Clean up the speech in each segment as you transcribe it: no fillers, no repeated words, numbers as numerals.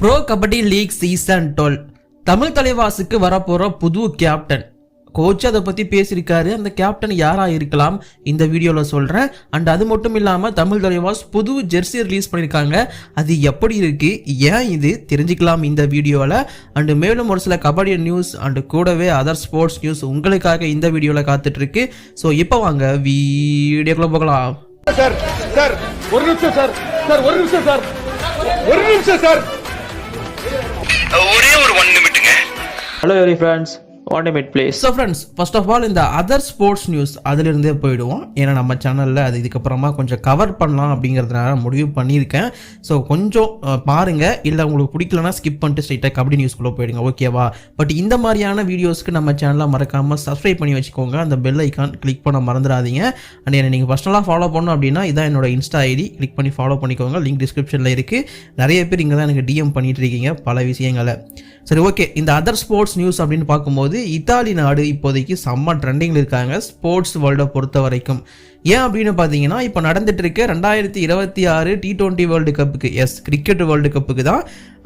Bro kabaddi league season 12 Tamil தலைவாசுக்கு வரப்போற புது கேப்டன் கோச் அதை பற்றி பேசியிருக்காரு. அந்த கேப்டன் யாராக இருக்கலாம் இந்த வீடியோவில் சொல்கிறேன். அண்ட் அது மட்டும் இல்லாமல் தமிழ் தலைவாஸ் புது ஜெர்சி ரிலீஸ் பண்ணியிருக்காங்க. அது எப்படி இருக்குது, ஏன் இது தெரிஞ்சுக்கலாம் இந்த வீடியோவில். அண்டு மேலும் ஒரு சில கபடி நியூஸ் அண்டு கூடவே அதர் ஸ்போர்ட்ஸ் நியூஸ் உங்களுக்காக இந்த வீடியோவில் காத்துட்ருக்கு. ஸோ இப்போ வாங்க வீடியோக்குள்ள போகலாம். சார் சார் ஒரு நிமிஷம் சார் சார் ஒரு நிமிஷம் சார் ஒரு நிமிஷம் சார் ஒரே ஒரு 1 நிமிட்டுங்க. Hello every friends, 1 minute please. So friends, first of all இந்த அதர் ஸ்போர்ட்ஸ் நியூஸ் அதிலிருந்தே போயிடுவோம். ஏன்னா நம்ம சேனலில் அது இதுக்கப்புறமா கொஞ்சம் கவர் பண்ணலாம் அப்படிங்கிறதுனால முடிவு பண்ணியிருக்கேன். ஸோ கொஞ்சம் பாருங்கள், இல்லை உங்களுக்கு பிடிக்கலனா ஸ்கிப் பண்ணிட்டு ஸ்ட்ரைட்டாக கபடி நியூஸ்குள்ளே போயிடுங்க, ஓகேவா. பட் இந்த மாதிரியான வீடியோஸ்க்கு நம்ம சேனலை மறக்காமல் சப்ஸ்கிரைப் பண்ணி வச்சுக்கோங்க. அந்த பெல் ஐக்கான் கிளிக் பண்ண மறந்துடாதீங்க. அண்ட் என்னை நீங்கள் பர்சனலாக ஃபாலோ பண்ணணும் அப்படின்னா இதான் என்னோட இன்ஸ்டா ஐடி, கிளிக் பண்ணி ஃபாலோ பண்ணிக்கோங்க. லிங்க் டிஸ்கிரிப்ஷனில் இருக்குது. நிறைய பேர் இங்கே தான் எனக்கு டிஎம் பண்ணிட்டு இருக்கீங்க பல விஷயங்களை. சரி, ஓகே. இந்த அதர் ஸ்போர்ட்ஸ் நியூஸ் அப்படின்னு பார்க்கும்போது இத்தாலி நாடு இப்போதைக்கு செம்ம ட்ரெண்டிங்கில் இருக்காங்க ஸ்போர்ட்ஸ் வேர்ல்டை பொறுத்த வரைக்கும். ஏன் அப்படின்னு பார்த்தீங்கன்னா, இப்போ நடந்துட்டு இருக்க 2026 T20 வேர்ல்டு கப்புக்கு, கிரிக்கெட் வேர்ல்டு கப்புக்கு தான்,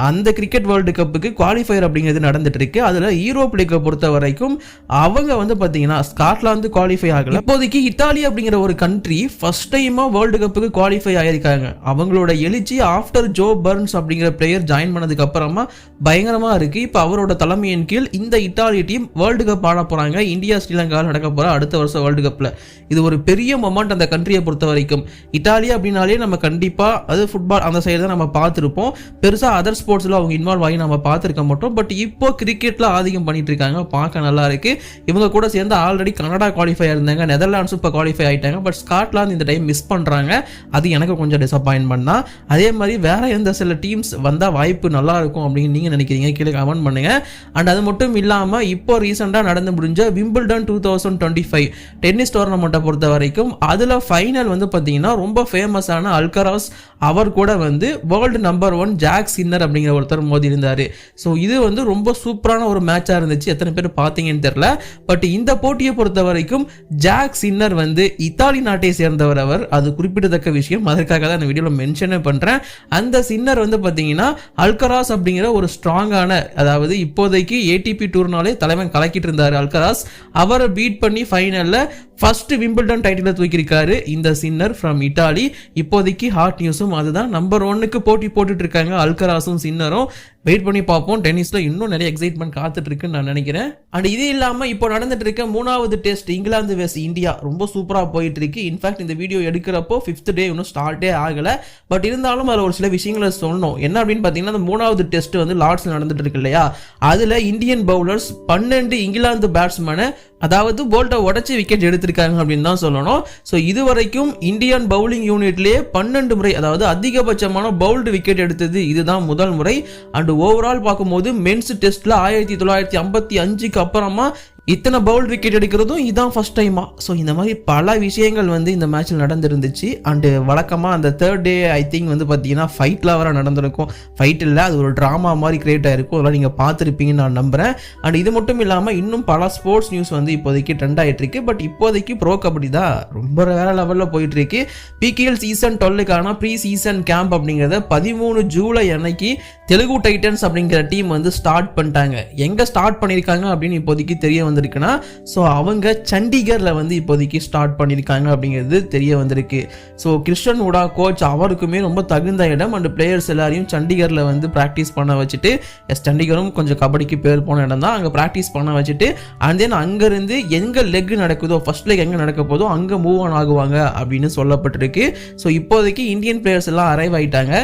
அந்த கிரிக்கெட் வேர்ல்டு கப்புக்கு குவாலிஃபயர் அப்படிங்கிறது நடந்துட்டு இருக்கு. அதில் யூரோப் லீக்கை பொறுத்த வரைக்கும் அவங்க வந்து பார்த்தீங்கன்னா ஸ்காட்லாந்து குவாலிஃபை ஆகல. இப்போதைக்கு இத்தாலி அப்படிங்கிற ஒரு கண்ட்ரி ஃபர்ஸ்ட் டைமாக வேர்ல்டு கப்புக்கு குவாலிஃபை ஆகியிருக்காங்க. அவங்களோட எழுச்சி ஆஃப்டர் ஜோ பர்ன்ஸ் அப்படிங்கிற பிளேயர் ஜாயின் பண்ணதுக்கு அப்புறமா பயங்கரமாக இருக்கு. இப்போ அவரோட தலைமையின் கீழ் இந்த இத்தாலி டீம் வேர்ல்டு கப் ஆட போறாங்க. இந்தியா ஸ்ரீலங்காவில் நடக்க போற அடுத்த வருஷம் வேர்ல்டு கப்ல இது ஒரு பெரிய மொமெண்ட் அந்த கண்ட்ரியை பொறுத்த வரைக்கும். இத்தாலி அப்படின்னாலே நம்ம கண்டிப்பா அது ஃபுட்பால் அந்த சைடு தான் நம்ம பார்த்துருப்போம். பெருசா அதர் ஸ்போர்ட்ஸ்ல அவங்க இன்வால்வ் ஆகி நம்ம பார்த்துருக்க மாட்டோம். பட் இப்போ கிரிக்கெட்ல ஆதிக்கம் பண்ணிட்டு இருக்காங்க, பார்க்க நல்லா இருக்கு. இவங்க கூட சேர்ந்து ஆல்ரெடி கனடா குவாலிஃபை இருந்தாங்க, நெதர்லாண்ட்ஸும் இப்போ குவாலிஃபை ஆயிட்டாங்க. பட் ஸ்காட்லாந்து இந்த டைம் மிஸ் பண்றாங்க. அது எனக்கு கொஞ்சம் டிசப்பாயின்மெண்ட் தான். அதே மாதிரி வேற எந்த சில டீம்ஸ் வந்தா வாய்ப்பு நல்லா இருக்கும் அப்படின்னு நீங்க நினைக்கிறீங்க, கீழே கமெண்ட் பண்ணுங்க. அண்ட் அது மட்டும் இல்லாம இப்போ ரீசெண்டா நடந்து முடிஞ்ச விம்பிள்டன் 2025 டென்னிஸ் டோர்னமெண்ட்டை பொறுத்த வரைக்கும் அதுல ஃபைனல் வந்து பாத்தீங்கன்னா ரொம்ப ஃபேமஸான அல்கராஸ் அவர் கூட வந்து வேர்ல்டு நம்பர் 1 ஜாக் சின்னர் அப்படிங்கிற ஒருத்தர் மோதி இருந்தாரு. ஸோ இது வந்து ரொம்ப சூப்பரான ஒரு மேட்சா இருந்துச்சு. எத்தனை பேர் பார்த்தீங்கன்னு தெரியல. பட் இந்த போட்டியை பொறுத்த வரைக்கும் ஜாக் சின்னர் வந்து இத்தாலி நாட்டை சேர்ந்தவர். அவர் அது குறிப்பிடத்தக்க விஷயம். அதற்காக தான் இந்த வீடியோவில் மென்ஷனே பண்றேன். அந்த சின்னர் வந்து பாத்தீங்கன்னா அல்கராஸ் அப்படிங்கிற ஒரு ஸ்ட்ராங்கான, அதாவது இப்போதைக்கு ஏடிபி டூர்னாலே தலைவன் கலக்கிட்டு இருந்தாரு அல்கராஸ். அவரை பீட் பண்ணி ஃபைனல்ல ஃபர்ஸ்ட் விம்பிள்டன் டைட்டிலை தூக்கியிருக்காரு இந்த சின்னர் ஃப்ரம் இட்டாலி. இப்போதைக்கு ஹாட் நியூஸும் அதுதான். நம்பர் 1க்கு போட்டி போட்டுட்டு இருக்காங்க அல்கராஸும் சின்னரும். வெயிட் பண்ணி பார்ப்போம். டென்னிஸ்ல இன்னும் நிறைய எக்ஸைட்மெண்ட் காத்துட்டு இருக்குன்னு நான் நினைக்கிறேன். அண்ட் இது இல்லாம இப்போ நடந்துட்டு இருக்க 3வது டெஸ்ட் இங்கிலாந்து வெஸ்ட் இந்தியா ரொம்ப சூப்பரா போயிட்டு இருக்கு. இன்ஃபேக்ட் இந்த வீடியோ எடுக்கிறப்போ 5th டே இன்னும் ஸ்டார்ட்டே ஆகல. பட் இருந்தாலும் அதில் ஒரு சில விஷயங்களை சொல்லணும். என்ன அப்படின்னு பார்த்தீங்கன்னா, அந்த 3வது டெஸ்ட் வந்து லார்ட்ஸ்ல நடந்துட்டு இருக்கு இல்லையா, அதுல இந்தியன் பவுலர்ஸ் 12 இங்கிலாந்து பேட்ஸ்மேனை, அதாவது போல்ட்டை உடச்சி விக்கெட் எடுத்திருக்காங்க அப்படின்னு தான் சொல்லணும். ஸோ இது வரைக்கும் இந்தியன் பவுலிங் யூனிட்லேயே 12 முறை, அதாவது அதிகபட்சமான பவுல்டு விக்கெட் எடுத்தது இதுதான் முதல் முறை. அண்ட் ஓவரால் பார்க்கும்போது மென்ஸ் டெஸ்ட்ல 1955க்கு அப்புறமா இத்தனை பவுல் விக்கெட் எடுக்கிறதும் இதான் ஃபர்ஸ்ட் டைமா. ஸோ இந்த மாதிரி பல விஷயங்கள் வந்து இந்த மேட்ச்சில் நடந்துருந்துச்சு. அண்டு வழக்கமாக அந்த 3rd டே ஐ திங்க் வந்து பார்த்தீங்கன்னா ஃபைட்லாம் வர நடந்திருக்கும். ஃபைட் இல்லை, அது ஒரு ட்ராமா மாதிரி கிரியேட் ஆகிருக்கும். அதெல்லாம் நீங்கள் பார்த்துருப்பீங்கன்னு நான் நம்புகிறேன். அண்ட் இது மட்டும் இல்லாமல் இன்னும் பல ஸ்போர்ட்ஸ் நியூஸ் வந்து இப்போதைக்கு ட்ரெண்ட் ஆகிட்டு இருக்கு. பட் இப்போதைக்கு ப்ரோ கபடி தான் ரொம்ப வேற லெவலில் போயிட்டு இருக்கு. பிகேஎல் சீசன் 12க்கான ப்ரீ சீசன் கேம்ப் அப்படிங்கிறத 13 ஜூலை அன்னைக்கு தெலுங்கு டைட்டன்ஸ் அப்படிங்கிற டீம் வந்து ஸ்டார்ட் பண்ணிட்டாங்க. எங்கே ஸ்டார்ட் பண்ணியிருக்காங்க அப்படின்னு இப்போதைக்கு தெரிய வந்திருக்குன்னா, ஸோ அவங்க சண்டிகரில் வந்து இப்போதைக்கு ஸ்டார்ட் பண்ணியிருக்காங்க அப்படிங்கிறது தெரிய வந்திருக்கு. ஸோ கிருஷ்ணன் உடா கோச் அவருக்குமே ரொம்ப தகுந்த இடம். அண்ட் பிளேயர்ஸ் எல்லாரையும் சண்டிகரில் வந்து ப்ராக்டிஸ் பண்ண வச்சுட்டு, சண்டிகரும் கொஞ்சம் கபடிக்கு பேர் போன இடம் தான், அங்கே ப்ராக்டிஸ் பண்ண வச்சுட்டு அண்ட் தென் அங்கேருந்து எங்கே லெக் நடக்குதோ, ஃபர்ஸ்ட் லெக் எங்கே நடக்க போதோ அங்கே மூவ் ஆன் ஆகுவாங்க அப்படின்னு சொல்லப்பட்டிருக்கு. ஸோ இப்போதைக்கு இந்தியன் பிளேயர்ஸ் எல்லாம் அரைவ் ஆயிட்டாங்க.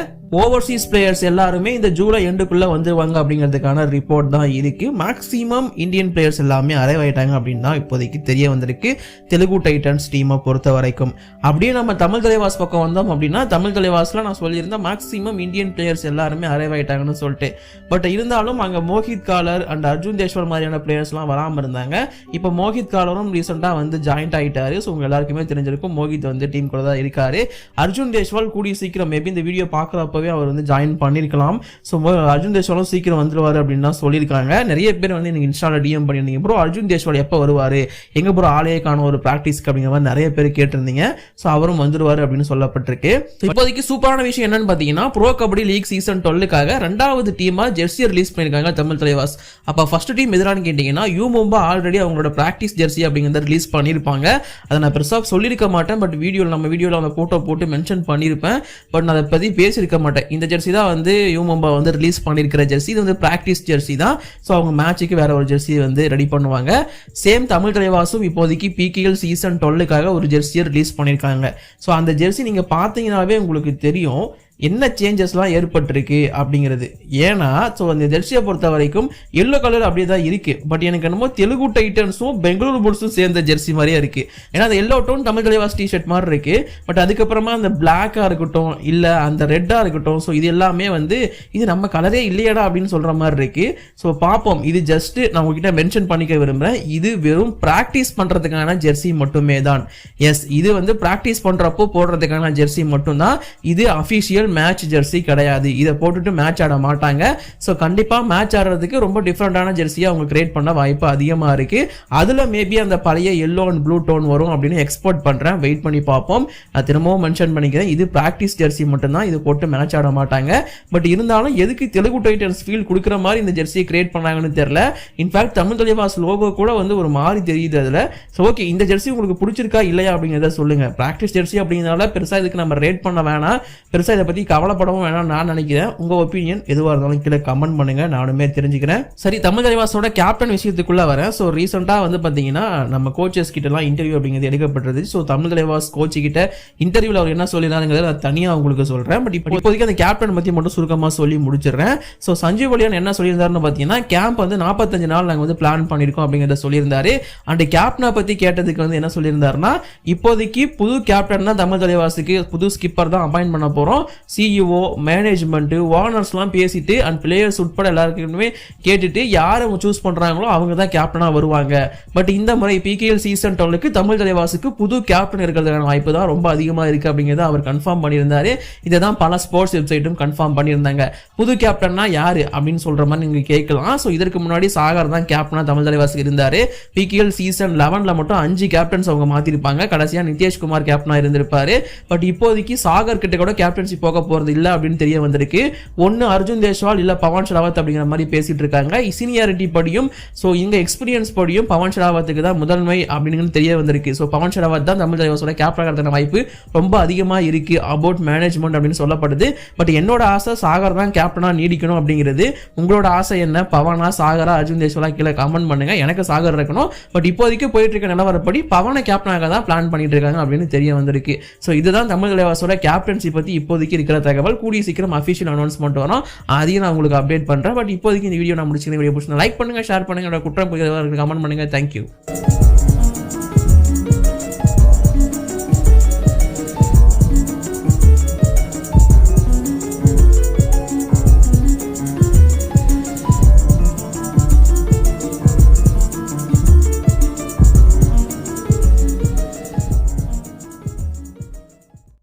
ஓவர்சீஸ் பிளேயர்ஸ் எல்லாருமே இந்த ஜூலை எண்டுக்குள்ள வந்துருவாங்க அப்படிங்கிறதுக்கான ரிப்போர்ட் தான் இருக்கு. மேக்ஸிமம் இந்தியன் பிளேயர்ஸ் எல்லாமே அரைவ் ஆயிட்டாங்க அப்படின்னு தான் இப்போதைக்கு தெரிய வந்திருக்கு தெலுங்கு டைட்டன்ஸ் டீமை பொறுத்த வரைக்கும். அப்படியே நம்ம தமிழ் தலைவாஸ் பக்கம் வந்தோம் அப்படின்னா, தமிழ் தலைவாஸ்ல நான் சொல்லியிருந்தேன் மேக்ஸிமம் இந்தியன் பிளேயர்ஸ் எல்லாருமே அரைவ் ஆயிட்டாங்கன்னு சொல்லிட்டு. பட் இருந்தாலும் அங்கே மோஹித் காலர் அண்ட் அர்ஜுன் தேஷ்வால் மாதிரியான பிளேயர்ஸ்லாம் வராமல் இருந்தாங்க. இப்போ மோஹித் காலரும் ரீசெண்டாக வந்து ஜாயின்ட் ஆகிட்டாரு. ஸோ உங்க எல்லாருக்குமே தெரிஞ்சிருக்கும் மோஹித் வந்து டீம் கூட தான் இருக்காரு. அர்ஜுன் தேஷ்வால் கூடிய சீக்கிரம் மேபி இந்த வீடியோ பார்க்குறப்ப அப்போவே அவர் வந்து ஜாயின் பண்ணியிருக்கலாம். ஸோ அர்ஜுன் தேஷ்வாலும் சீக்கிரம் வந்துருவார் அப்படின்னு தான் சொல்லியிருக்காங்க. நிறைய பேர் வந்து எனக்கு இன்ஸ்டாவில் டிஎம் பண்ணியிருந்தீங்க, ப்ரோ அர்ஜுன் தேஷ்வால் எப்போ வருவார், எங்கே ப்ரோ ஆளையே காணும் ஒரு ப்ராக்டிஸ்க்கு அப்படிங்கிற மாதிரி நிறைய பேர் கேட்டிருந்தீங்க. ஸோ அவரும் வந்துருவார் அப்படின்னு சொல்லப்பட்டிருக்கு. இப்போதைக்கு சூப்பரான விஷயம் என்னன்னு பார்த்தீங்கன்னா, ப்ரோ கபடி லீக் சீசன் 12க்காக 2வது டீமாக ஜெர்சியை ரிலீஸ் பண்ணியிருக்காங்க தமிழ் தலைவாஸ். அப்போ ஃபர்ஸ்ட் டீம் எதிரானு கேட்டிங்கன்னா யூ மும்பா ஆல்ரெடி அவங்களோட ப்ராக்டிஸ் ஜெர்சி அப்படிங்கிறத ரிலீஸ் பண்ணியிருப்பாங்க. அதை நான் பெருசாக சொல்லியிருக்க மாட்டேன், பட் நம்ம வீடியோவில் அந்த ஃபோட்டோ போட்டு மென்ஷன் பண்ணியிருப்பேன். பட் நான் அதை பற்றி பேசியிருக்க மாட்டேன். இந்த ஜெர்சி தான் வந்து யூ மும்பா வந்து ரிலீஸ் பண்ணியிருக்கிற ஜெர்சி. இது வந்து ப்ராக்டிஸ் ஜெர்சி தான். ஸோ அவங்க மேட்சுக்கு வேற ஒரு ஜெர்சி வந்து ரெடி பண்ணுவாங்க. சேம் தமிழ் தலைவாசும் இப்போதைக்கு பிகேஎல் சீசன் 12க்காக ஒரு ஜெர்சியை ரிலீஸ் பண்ணியிருக்காங்க. ஸோ அந்த ஜெர்சி நீங்கள் பார்த்தீங்கன்னாவே உங்களுக்கு தெரியும் என்ன சேஞ்சஸ்லாம் ஏற்பட்டிருக்கு அப்படிங்கிறது. ஏன்னா ஸோ அந்த ஜெர்சியை பொறுத்த வரைக்கும் எல்லோ கலர் அப்படியே தான் இருக்குது. பட் எனக்கு என்னமோ தெலுங்கு டைட்டன்ஸும் பெங்களூரு புல்ஸும் சேர்ந்த ஜெர்சி மாதிரியே இருக்குது. ஏன்னா அந்த yellow tone Tamil Thalaivas T-shirt மாதிரி இருக்குது. பட் அதுக்கப்புறமா அந்த பிளாக்காக இருக்கட்டும் இல்லை அந்த ரெட்டாக இருக்கட்டும், ஸோ இது எல்லாமே வந்து இது நம்ம கலரே இல்லையடா அப்படின்னு சொல்கிற மாதிரி இருக்குது. ஸோ பார்ப்போம். இது ஜஸ்ட்டு நான் உங்ககிட்ட மென்ஷன் பண்ணிக்க விரும்புகிறேன், இது வெறும் ப்ராக்டிஸ் பண்ணுறதுக்கான ஜெர்சி மட்டுமே தான். எஸ், இது வந்து ப்ராக்டிஸ் பண்ணுறப்போ போடுறதுக்கான ஜெர்சி மட்டும்தான். இது அஃபிஷியல் மேட்ச் ஜெர்சி கிடையாது. இதை போட்டுட்டு மேட்ச் ஆட மாட்டாங்க. ஸோ கண்டிப்பாக மேட்ச் ஆடுறதுக்கு ரொம்ப டிஃப்ரெண்டான ஜெர்சியை அவங்க கிரியேட் பண்ண வாய்ப்பு அதிகமாக இருக்குது. அதில் மேபி அந்த பழைய எல்லோ அண்ட் ப்ளூ டோன் வரும் அப்படின்னு எக்ஸ்போர்ட் பண்ணுறேன். வெயிட் பண்ணி பார்ப்போம். நான் திரும்பவும் மென்ஷன் பண்ணிக்கிறேன், இது ப்ராக்டிஸ் ஜெர்சி மட்டும்தான், இது போட்டு மேட்ச் ஆட மாட்டாங்க. பட் இருந்தாலும் எதுக்கு தெலுங்கு டைட்டன்ஸ் ஃபீல் கொடுக்குற மாதிரி இந்த ஜெர்சியை கிரியேட் பண்ணாங்கன்னு தெரியல. இன்ஃபேக்ட் தமிழ் தலைவாஸ் லோகோ கூட வந்து ஒரு மாதிரி தெரியுது அதில். ஸோ ஓகே, இந்த ஜெர்சி உங்களுக்கு பிடிச்சிருக்கா இல்லையா அப்படிங்கிறத சொல்லுங்கள். ப்ராக்டிஸ் ஜெர்சி அப்படிங்கிறதால பெருசாக இதுக்கு நம்ம ரேட் பண்ண வேணாம், பெருசாக இதை பற்றி கவலைப்படவும் வேணாம் நான் நினைக்கிறேன். உங்க ஒப்பீனியன் எதுவாக இருந்தாலும் கீழே கமெண்ட் பண்ணுங்க, நானுமே தெரிஞ்சுக்கிறேன். சரி, தமிழ் தலைவாஸோட கேப்டன் விஷயத்துக்குள்ள வரேன். ஸோ ரீசெண்டாக வந்து பார்த்தீங்கன்னா நம்ம கோச்சஸ் கிட்டலாம் இன்டர்வியூ அப்படிங்கிறது எடுக்கப்பட்டது. ஸோ தமிழ் தலைவாஸ் கோச்சு கிட்ட இன்டர்வியூவில் அவர் என்ன சொல்லியிருந்தாருங்கிறத நான் தனியாக உங்களுக்கு சொல்கிறேன். பட் இப்போதைக்கு அந்த கேப்டன் பற்றி மட்டும் சுருக்கமாக சொல்லி முடிச்சிடுறேன். ஸோ சஞ்சீவ் வலியான் என்ன சொல்லியிருந்தாருன்னு பார்த்தீங்கன்னா, கேம்ப் வந்து 45 நாள் நாங்கள் வந்து பிளான் பண்ணியிருக்கோம் அப்படிங்கிறத சொல்லியிருந்தாரு. அண்ட் கேப்டனை பற்றி கேட்டதுக்கு வந்து என்ன சொல்லியிருந்தாருன்னா, இப்போதைக்கு புது கேப்டன் தான் தமிழ் தலைவாஸுக்கு புது ஸ்கிப்பர் தான் அப்பாயின்ட் பண்ண போகிறோம். சிஇஓ மேனேஜ்மெண்ட் ஓனர்ஸ்லாம் பேசிட்டு அண்ட் பிளேயர்ஸ் உட்பட எல்லாருக்குமே கேட்டுட்டு யார் அவங்க சூஸ் பண்றாங்களோ அவங்க தான் கேப்டனா வருவாங்க. பட் இந்த முறை பிகேஎல் சீசன் 12க்கு தமிழ் தலைவாசுக்கு புது கேப்டன் இருக்கிறதுக்கான வாய்ப்பு தான் ரொம்ப அதிகமாக இருக்கு அப்படிங்கிறத அவர் கன்ஃபார்ம் பண்ணியிருந்தாரு. இதை தான் பல ஸ்போர்ட்ஸ் வெப்சைட்டும் கன்ஃபார்ம் பண்ணியிருந்தாங்க. புது கேப்டன்னா யாரு அப்படின்னு சொல்ற மாதிரி நீங்க கேட்கலாம். ஸோ இதற்கு முன்னாடி சாகர் தான் கேப்டனா தமிழ் தலைவாசுக்கு இருந்தாரு. பிகேஎல் சீசன் 11ல மட்டும் 5 கேப்டன்ஸ் அவங்க மாத்திருப்பாங்க. கடைசியா நிதேஷ்குமார் கேப்டனா இருந்திருப்பாரு. பட் இப்போதைக்கு சாகர் கிட்ட கூட கேப்டன்சி போக போறது இல்ல அப்படின்னு தெரிய வந்திருக்கு. ஒன்னு அர்ஜுன் தேஷ்வால் இல்ல பவன் ஷராவத் அப்படிங்கிற மாதிரி பேசிட்டு இருக்காங்க. சீனியாரிட்டி படியும் ஸோ இங்க எக்ஸ்பீரியன்ஸ் படியும் பவன் ஷராவத்துக்கு தான் முதன்மை அப்படின்னு தெரிய வந்திருக்கு. ஸோ பவன் ஷராவத் தான் தமிழ் தலைவாஸோட கேப்டன் ஆகிறதுக்கான வாய்ப்பு ரொம்ப அதிகமா இருக்கு அபவுட் மேனேஜ்மெண்ட் அப்படின்னு சொல்லப்படுது. பட் என்னோட ஆசை சாகர் தான் கேப்டனா நீடிக்கணும் அப்படிங்கிறது. உங்களோட ஆசை என்ன? பவனா, சாகரா, அர்ஜுன் தேஷ்வாலா? கீழே கமெண்ட் பண்ணுங்க. எனக்கு சாகர் இருக்கணும். பட் இப்போதைக்கு போயிட்டு இருக்க நிலவரப்படி பவனை கேப்டனாக தான் பிளான் பண்ணிட்டு இருக்காங்க அப்படின்னு தெரிய வந்திருக்கு. ஸோ இதுதான் தமிழ் தலைவாஸோட கேப்டன்சி பத்தி இப்போதைக்கு இருக்கிற தகவல். கூடிய சீக்கிரம் அஃபிஷியல் அனௌன்ஸ்மெண்ட் வரும், அதையும் நான் உங்களுக்கு அப்டேட் பண்றேன். பட் இப்போதைக்கு இந்த வீடியோ நான் முடிச்சுக்கிறேன். வீடியோ பிடிச்சா லைக் பண்ணுங்க, ஷேர் பண்ணுங்க, குற்றம் கமெண்ட் பண்ணுங்க. தேங்க்யூ.